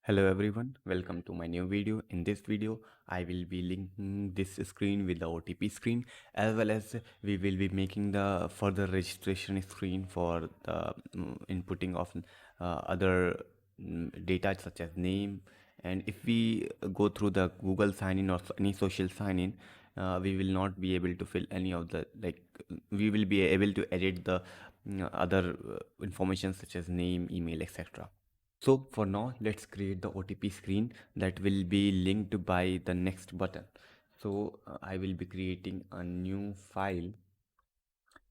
Hello everyone, welcome to my new video. In this video, I will be linking this screen with the OTP screen, as well as we will be making the further registration screen for the inputting of other data such as name. And if we go through the Google sign-in or any social sign-in, we will not be able to fill any of the we will be able to edit the other information such as name, email, etc. So for now, let's create the OTP screen that will be linked by the next button. So I will be creating a new file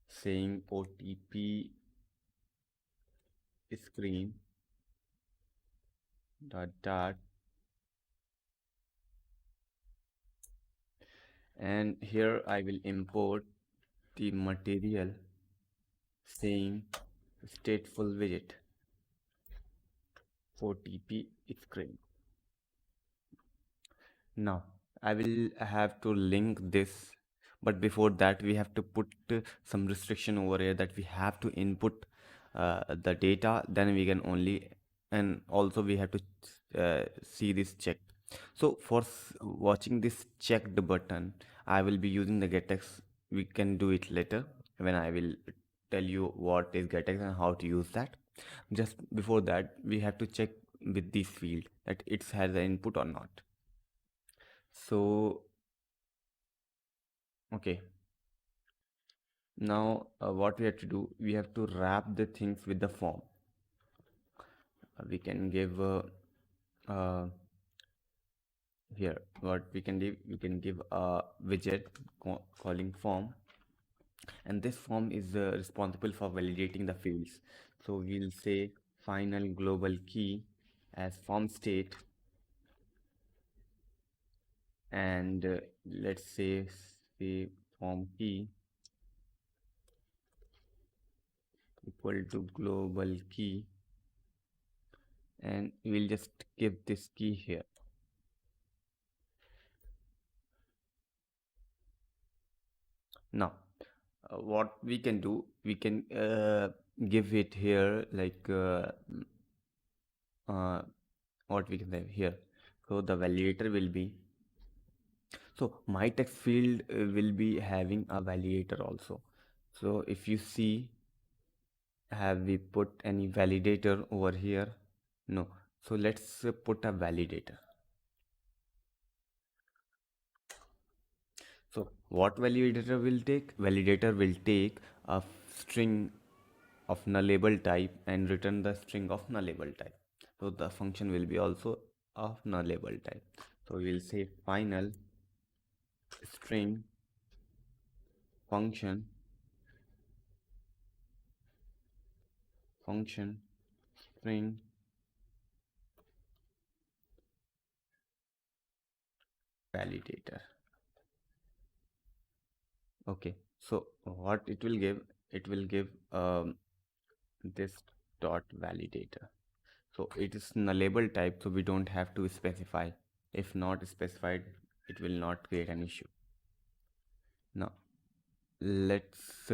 saying OTP screen dot and here I will import the material saying stateful widget OTP screen. Now I will have to link this, but before that we have to put some restriction over here that we have to input the data, then we can only, and also we have to see this checked. So for watching this checked button, I will be using the Getx. We can do it later when I will tell you what is Getx and how to use that. Just before that, we have to check with this field that it has an input or not. So okay, now what we have to do, we have to wrap the things with the form. We can give uh, here what we can do, we can give a widget calling form, and this form is responsible for validating the fields. So we'll say final global key as form state, and let's say form key equal to global key, and we'll just give this key here. Now what we can do, we can give it here what we can say here. So the validator will be, so my text field will be having a validator also. So if you see, have we put any validator over here? No. So let's put a validator. So what validator will take? Validator will take a string of nullable type and return the string of nullable type. So the function will be also of nullable type. So we will say final string function string validator. Okay, so what it will give, it will give this dot validator. So it is nullable type, so we don't have to specify. If not specified, it will not create an issue. Now let's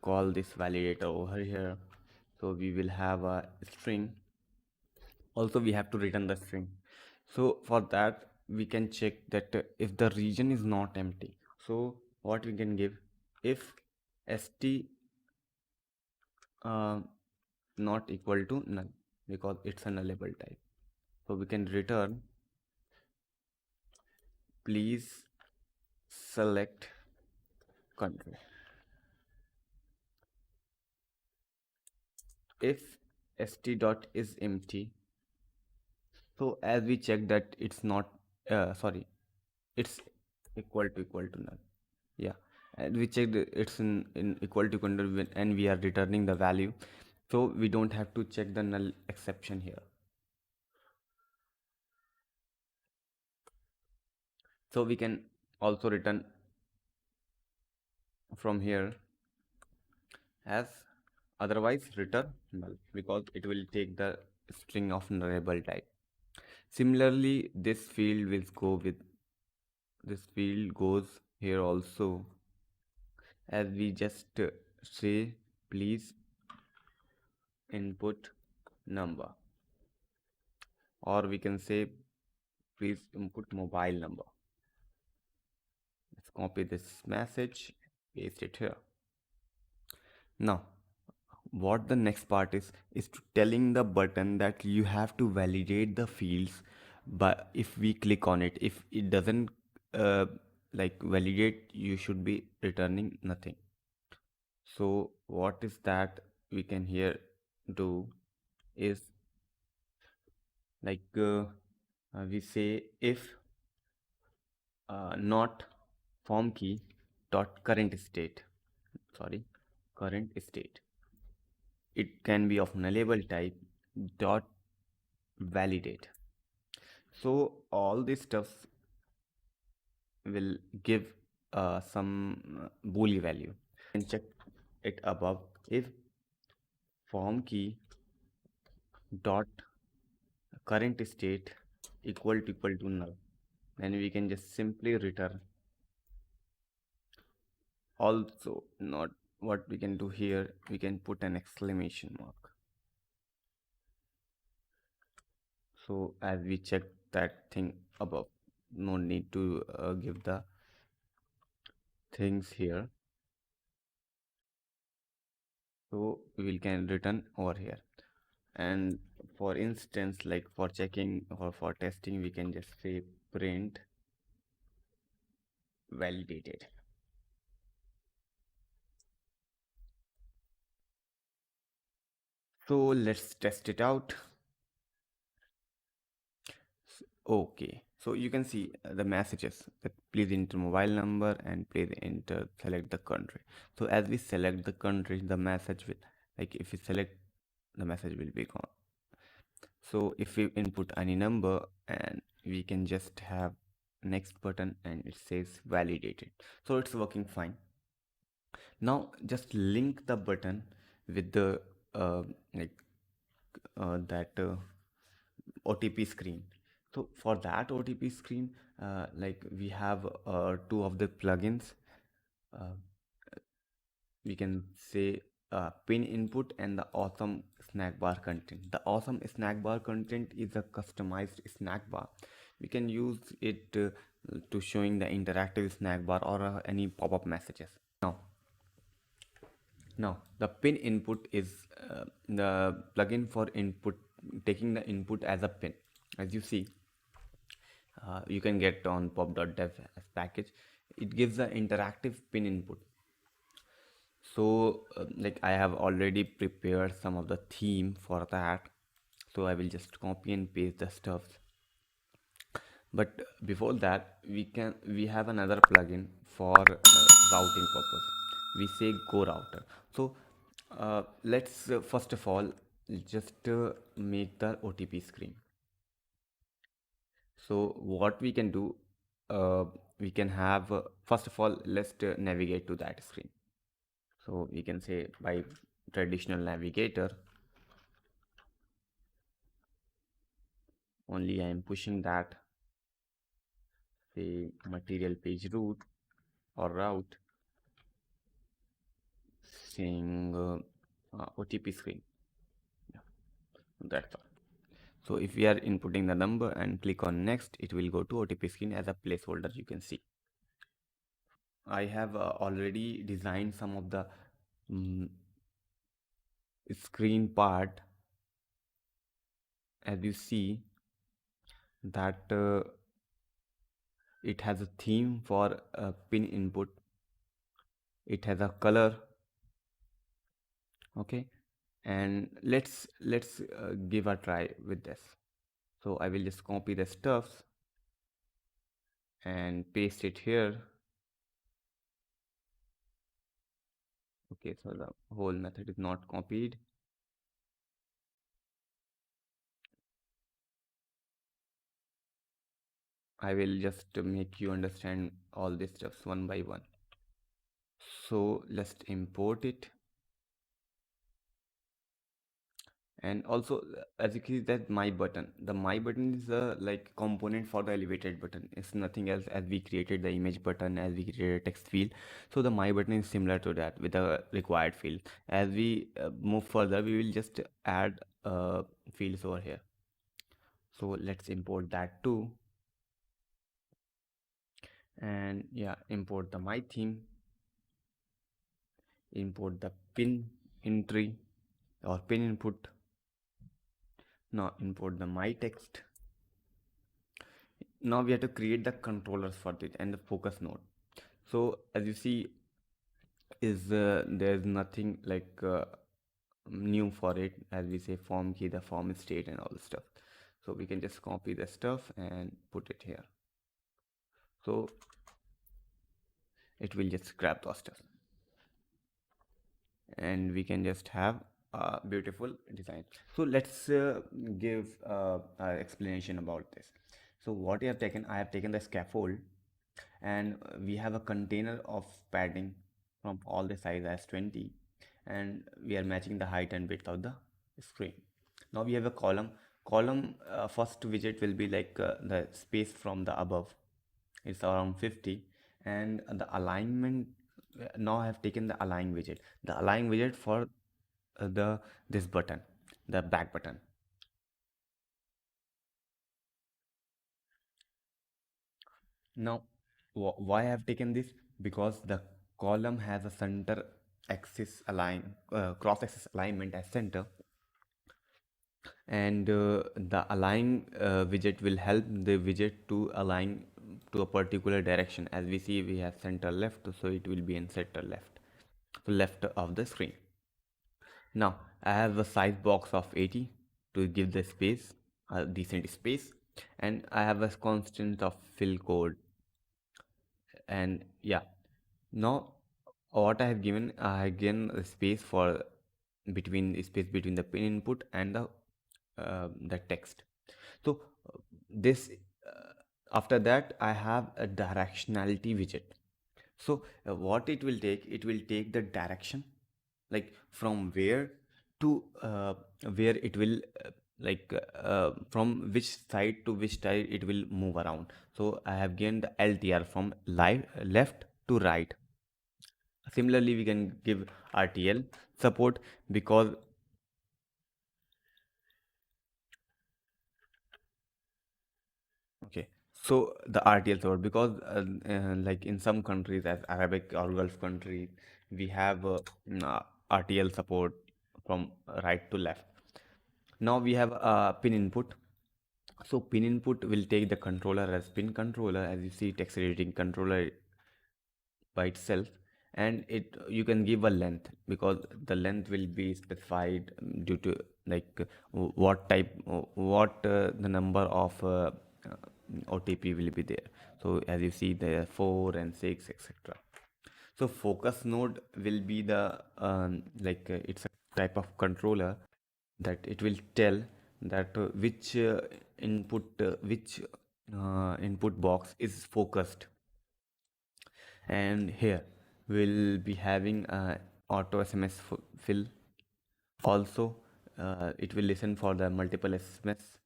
call this validator over here. So we will have a string. Also we have to return the string. So for that we can check that if the region is not empty, so what we can give, if st not equal to null, because it's a nullable type, so we can return please select country. If st dot is empty, so as we check that it's not sorry, it's equal to null, yeah, and we checked it's in equal to country and we are returning the value, so we don't have to check the null exception here. So we can also return from here as otherwise return null, because it will take the string of nullable type. Similarly, this field will go with, this field goes here also, as we just say please input number. or we can say please input mobile number. Let's copy this message, paste it here. Now what the next part is to telling the button that you have to validate the fields, but if we click on it, if it doesn't uh, like validate, you should be returning nothing. So what is that we can here do is like we say if not form key dot current state, sorry, current state, it can be of nullable type dot validate. So all this stuff will give some boolean value. And check it above. If form key dot current state equal to null, then we can just simply return. Also, not what we can do here, we can put an exclamation mark. So as we check that thing above, no need to give the things here. So we can return over here. And for instance, like for checking or for testing, we can just say print validated. So let's test it out. Okay, so you can see the messages that please enter mobile number and please enter select the country. So as we select the country, the message will, like if we select, the message will be gone. So if we input any number and we can just have next button and it says validated, so it's working fine. Now just link the button with the like that OTP screen. So for that OTP screen, like we have two of the plugins. Uh, we can say pin input and the awesome snack bar content. The awesome snack bar content is a customized snack bar. We can use it to showing the interactive snack bar or any pop-up messages. Now the pin input is the plugin for input, taking the input as a pin. As you see, you can get on pop.dev as package. It gives the interactive pin input. So like I have already prepared some of the theme for that, so I will just copy and paste the stuff. But before that, we have another plugin for routing purpose. We say GoRouter. So let's first of all just make the OTP screen. So what we can do, we can have first of all let's navigate to that screen. So we can say by traditional navigator, only I am pushing that, say material page route or route, saying OTP screen. Yeah, that's all. So if we are inputting the number and click on next, it will go to OTP screen as a placeholder. You can see I have already designed some of the mm, screen part. As you see that it has a theme for pin input, it has a color. Okay, and let's give a try with this. So I will just copy the stuffs and paste it here. Okay, so the whole method is not copied. I will just make you understand all these steps one by one. So let's import it. And also as you see that my button, the my button is a like component for the elevated button. It's nothing else, as we created the image button, as we created a text field. So the my button is similar to that with the required field. As we move further, we will just add fields over here. So let's import that too. And yeah, import the my theme, import the pin entry or pin input. Now import the my text. Now we have to create the controllers for this and the focus node. So as you see, is there's nothing like new for it. As we say form key, the form state and all the stuff. So we can just copy the stuff and put it here. So it will just grab those stuff, and we can just have a beautiful design. So let's give an explanation about this. So what I have taken the scaffold, and we have a container of padding from all the size as 20, and we are matching the height and width of the screen. Now we have a column. First widget will be like the space from the above, it's around 50, and the alignment, now I have taken the align widget for the this button, the back button. Now why I have taken this? Because the column has a center axis cross axis alignment as center, and the align widget will help the widget to align to a particular direction. As we see, we have center left, so it will be in center left, so left of the screen. Now I have a size box of 80 to give the space, a decent space, and I have a constant of fill code. And yeah, now what I have given, I have given a space for space between the pin input and the text. So this after that I have a directionality widget. So what it will take the direction, like from where to where it will from which side to which side it will move around. So I have given the LTR from left to right. Similarly, we can give RTL support, because okay, so the RTL support, because like in some countries as Arabic or Gulf countries, we have RTL support from right to left. Now we have pin input. So pin input will take the controller as pin controller, as you see text editing controller by itself, and it you can give a length, because the length will be specified due to like what type what the number of OTP will be there. So as you see, there are 4 and 6, etc. So focus node will be the it's a type of controller that it will tell that which input box is focused. And here we'll be having auto SMS fill also. It will listen for the multiple SMS,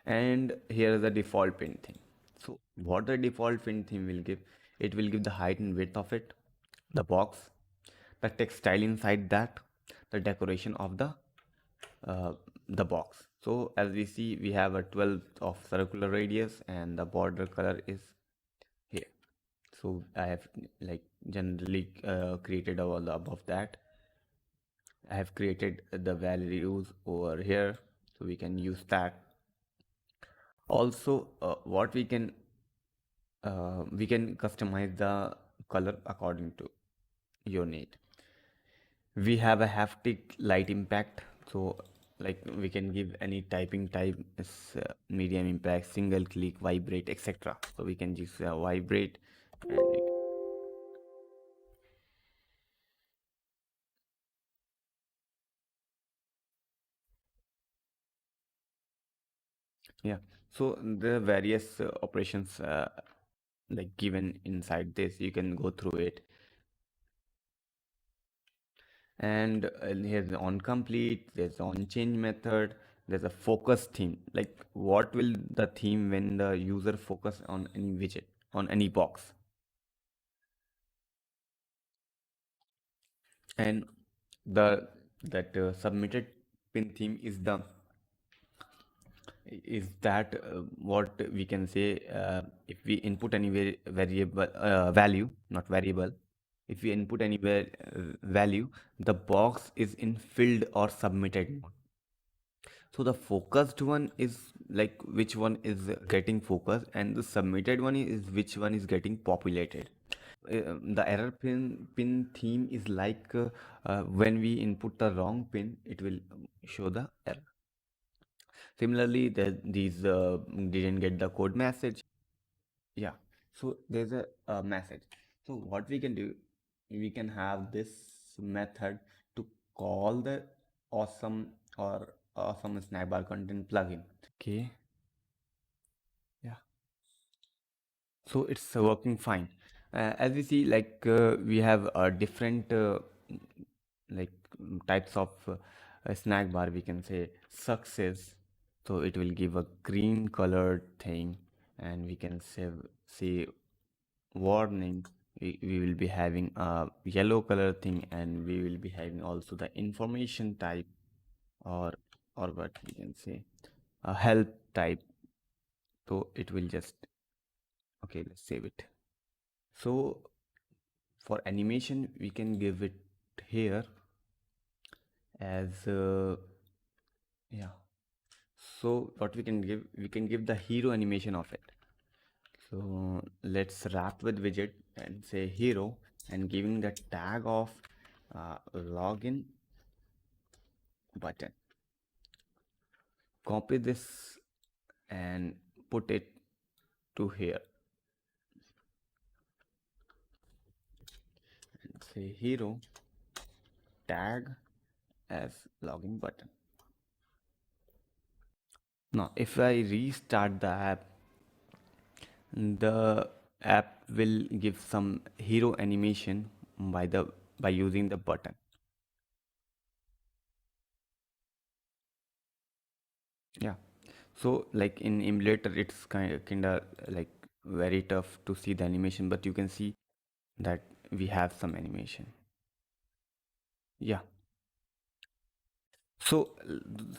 and here is the default pin theme. So what the default pin theme will give, it will give the height and width of it, the box, the text style inside that, the decoration of uh, the box. So as we see, we have a 12 of circular radius, and the border color is here. So I have like generally created all the above that. I have created the values over here, so we can use that. Also what we can customize the color according to your need. We have a haptic light impact, so like we can give any typing type as medium impact, single click, vibrate, etc. So we can use vibrate, and yeah. So there are various operations like given inside this, you can go through it. And here's the on complete, there's on change method, there's a focus theme, like what will the theme when the user focus on any widget, on any box. And the that submitted pin theme is the Is that what we can say? If we input any variable value, not variable, if we input any value, the box is in filled or submitted mode. So the focused one is like which one is getting focused, and the submitted one is which one is getting populated. The error pin theme is like when we input the wrong pin, it will show the error. Similarly, these didn't get the code message. Yeah, so there's a message. So what we can do, we can have this method to call the awesome or awesome snack bar content plugin. Okay, yeah. So it's working fine. As we see, like we have different like types of snack bar. We can say success. So it will give a green colored thing, and we can say warning. We will be having a yellow color thing, and we will be having also the information type, or what we can say a help type. So it will just, okay, let's save it. So for animation we can give it here as yeah. So what we can give the hero animation of it. So let's wrap with widget and say hero, and giving the tag of login button. Copy this and put it to here and say hero tag as login button. Now if I restart the app will give some hero animation by using the button. Yeah, so like in emulator it's kinda like very tough to see the animation, but you can see that we have some animation. Yeah, so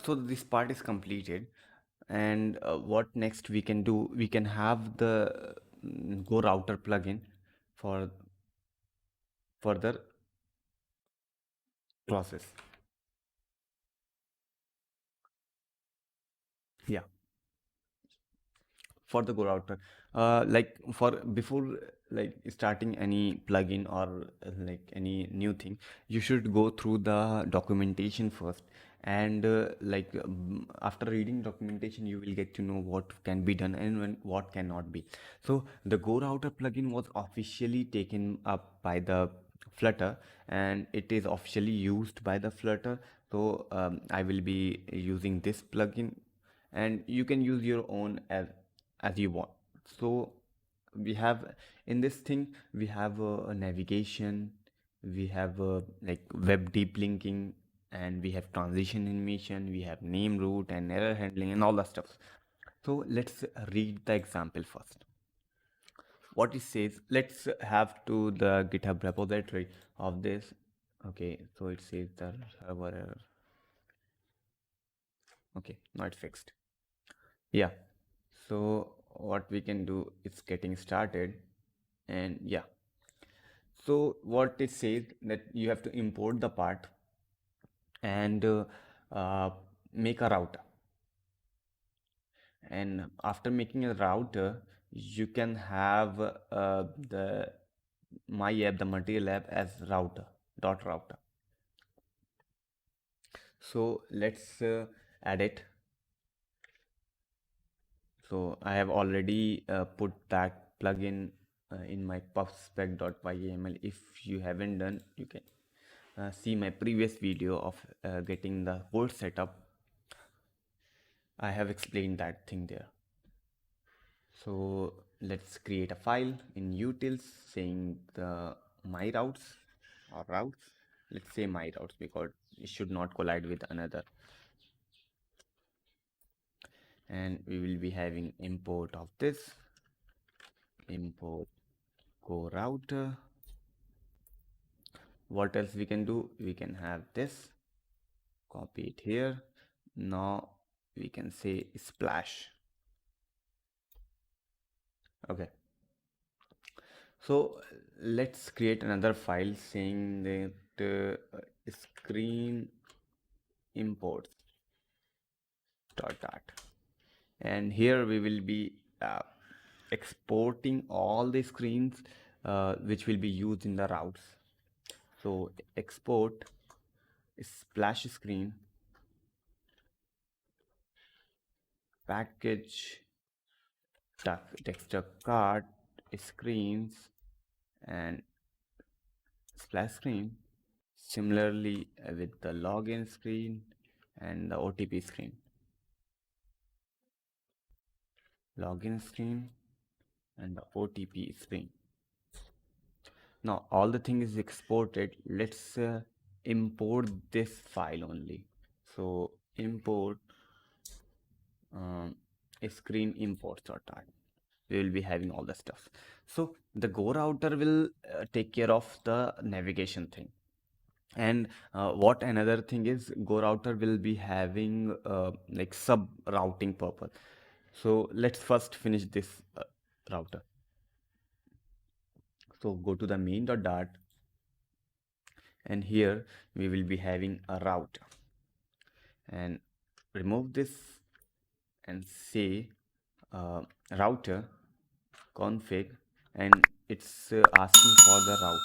so this part is completed, and what next we can do, we can have the GoRouter plugin for further process. Yeah, for the GoRouter, like for before like starting any plugin or like any new thing, you should go through the documentation first, and after reading documentation you will get to know what can be done and what cannot be. So the GoRouter plugin was officially taken up by the Flutter, and it is officially used by the Flutter. So I will be using this plugin, and you can use your own as you want. So we have, in this thing we have a navigation, we have like web deep linking, and we have transition animation, we have name root and error handling and all that stuff. So let's read the example first. What it says, let's have to the GitHub repository of this. Okay, so it says the server error. Okay, not fixed. Yeah, so what we can do is getting started, and yeah, so what it says that you have to import the part and uh, make a router, and after making a router you can have the my app, the material app, as router. So let's add it. So I have already put that plugin in my puffspec.yml. If you haven't done, you can see my previous video of getting the whole setup. I have explained that thing there. So let's create a file in utils saying the my routes or routes. Let's say my routes because it should not collide with another. And we will be having import of this, import GoRouter. What else we can do? We can have this, copy it here. Now we can say splash. Okay, so let's create another file saying that screen imports dot, and here we will be exporting all the screens which will be used in the routes. So export splash screen package texture card screens and splash screen. Similarly with the login screen and the OTP screen. Login screen and the OTP screen. Now all the thing is exported. Let's import this file only. So import screen imports or tag. We will be having all the stuff. So the Go router will take care of the navigation thing. And what another thing is, Go router will be having like sub routing purpose. So let's first finish this router. So go to the main.dart, and here we will be having a route, and remove this and say router config, and it's asking for the route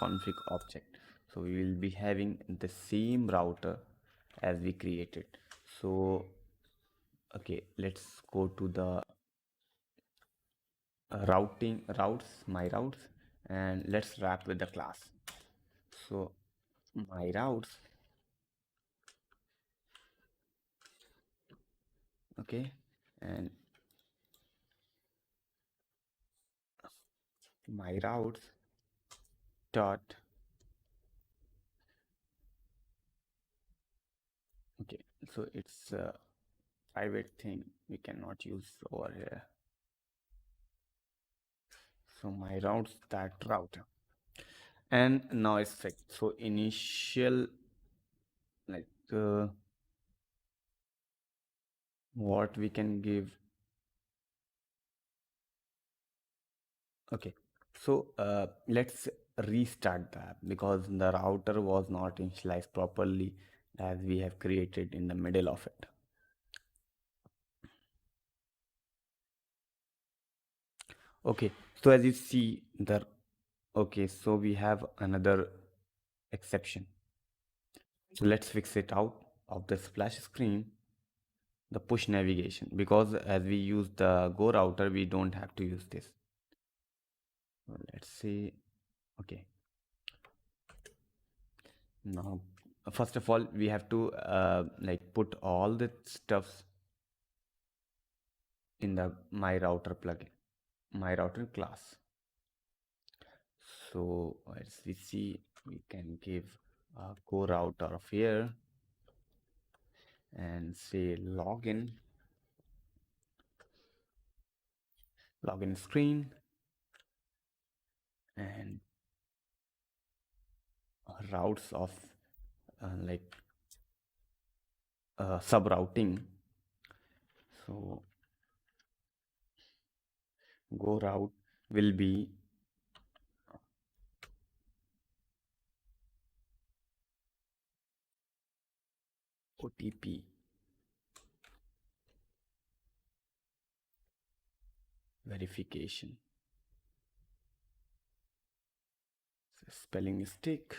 config object. So we will be having the same router as we created. So okay, let's go to the routing routes, my routes, and let's wrap with the class. So my routes, okay, and my routes dot, okay, so it's a private thing we cannot use over here. So my routes that router, and now it's fixed. So initial, like what we can give. Okay, so let's restart that because the router was not initialized properly as we have created in the middle of it. Okay, so as you see the, okay, so we have another exception. So let's fix it out of the splash screen, the push navigation, because as we use the Go router, we don't have to use this. So let's say, okay, now first of all we have to like put all the stuffs in the my router plugin, my router class. So as we see, we can give a Go router of here and say login screen, and routes of like subrouting. So Go route will be OTP verification. So spelling mistake.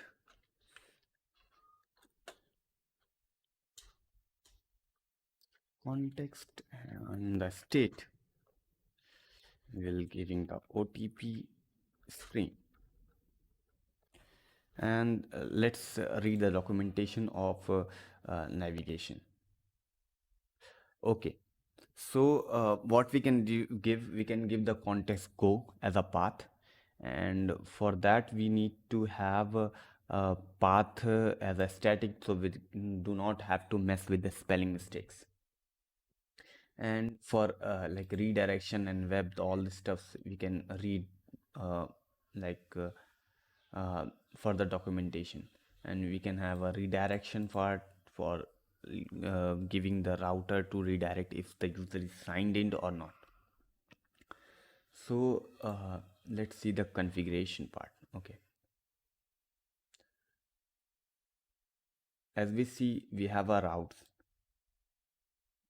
Context and the state will giving the OTP screen. And let's read the documentation of navigation. Okay, so what we can we can give the context go as a path, and for that we need to have a path as a static, so we do not have to mess with the spelling mistakes. And for like redirection and web, all the stuff we can read uh, like for the documentation, and we can have a redirection part for giving the router to redirect if the user is signed in or not. So let's see the configuration part. Okay, as we see, we have a routes,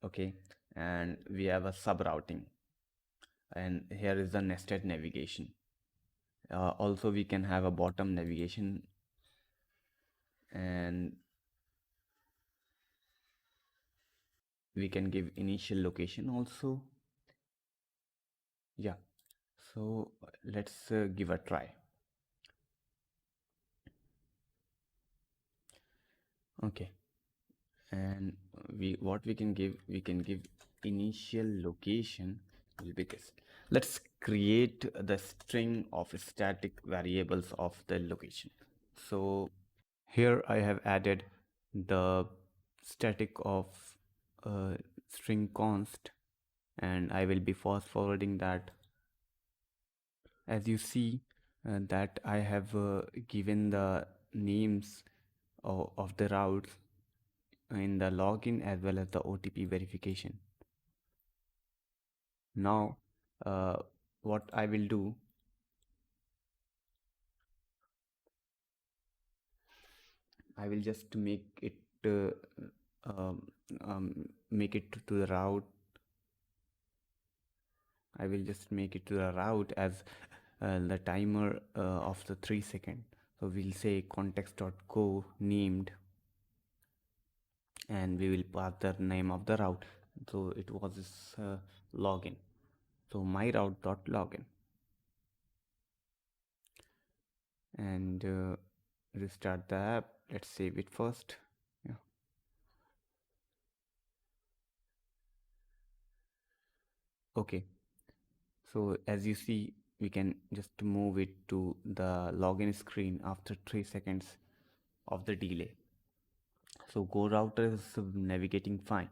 okay, and we have a sub routing, and here is the nested navigation. Also we can have a bottom navigation, and we can give initial location also. Yeah, so let's give a try. Okay, and we can give initial location will be this. Let's create the string of static variables of the location. So here I have added the static of string const, and I will be fast forwarding that. As you see that I have given the names of the routes in the login as well as the OTP verification. Now what I will do, I will just make it to the route. I will just make it to the route as the timer of the 3 second. So we'll say context.go named, and we will pass the name of the route. So it was this login. So my route.login, and restart the app. Let's save it first. Yeah. Okay. So as you see, we can just move it to the login screen after 3 seconds of the delay. So GoRouter is navigating fine.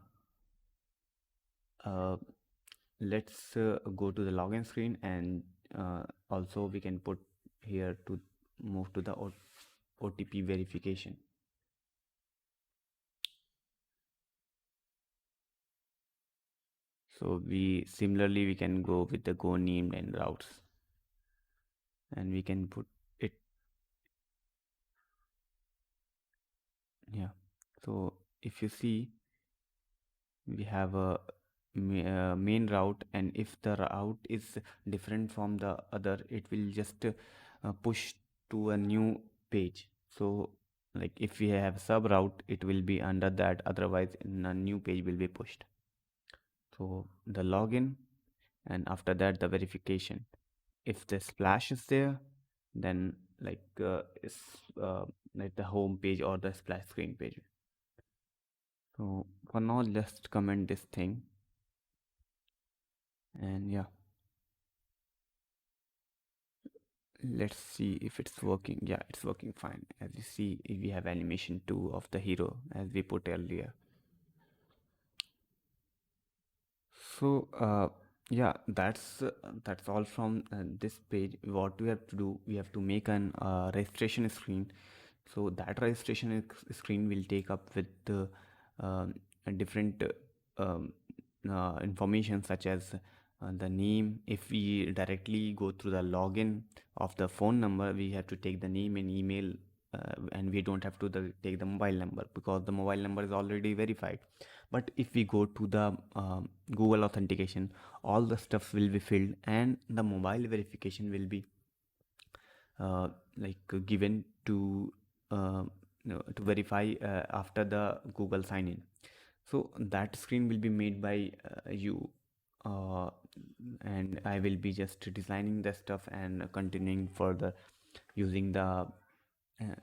Let's go to the login screen, and also we can put here to move to the OTP verification. So we can go with the go named and routes, and we can put it. Yeah, so if you see, we have a main route, and if the route is different from the other, it will just push to a new page. So like if we have sub route, it will be under that, otherwise in a new page will be pushed. So the login, and after that the verification. If the splash is there, then it's like the home page or the splash screen page. So for now, just comment this thing, and yeah, let's see if it's working. Yeah, it's working fine. As you see, we have animation 2 of the hero as we put earlier. So yeah, that's all from this page. What we have to do, we have to make an registration screen. So that registration screen will take up with a different information, such as the name. If we directly go through the login of the phone number, we have to take the name and email, and we don't have to take the mobile number because the mobile number is already verified. But if we go to the Google authentication, all the stuff will be filled, and the mobile verification will be given to verify after the Google sign in. So that screen will be made by you, uh, and I will be just designing the stuff and continuing further using the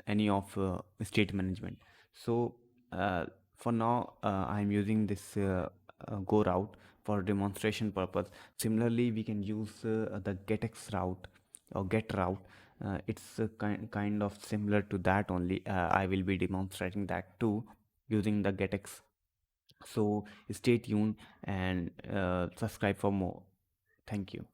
any of state management. So for now I'm using this go route for demonstration purpose. Similarly, we can use the Getx route or get route. It's kind of similar to that only. I will be demonstrating that too using the Getx. So stay tuned and subscribe for more. Thank you.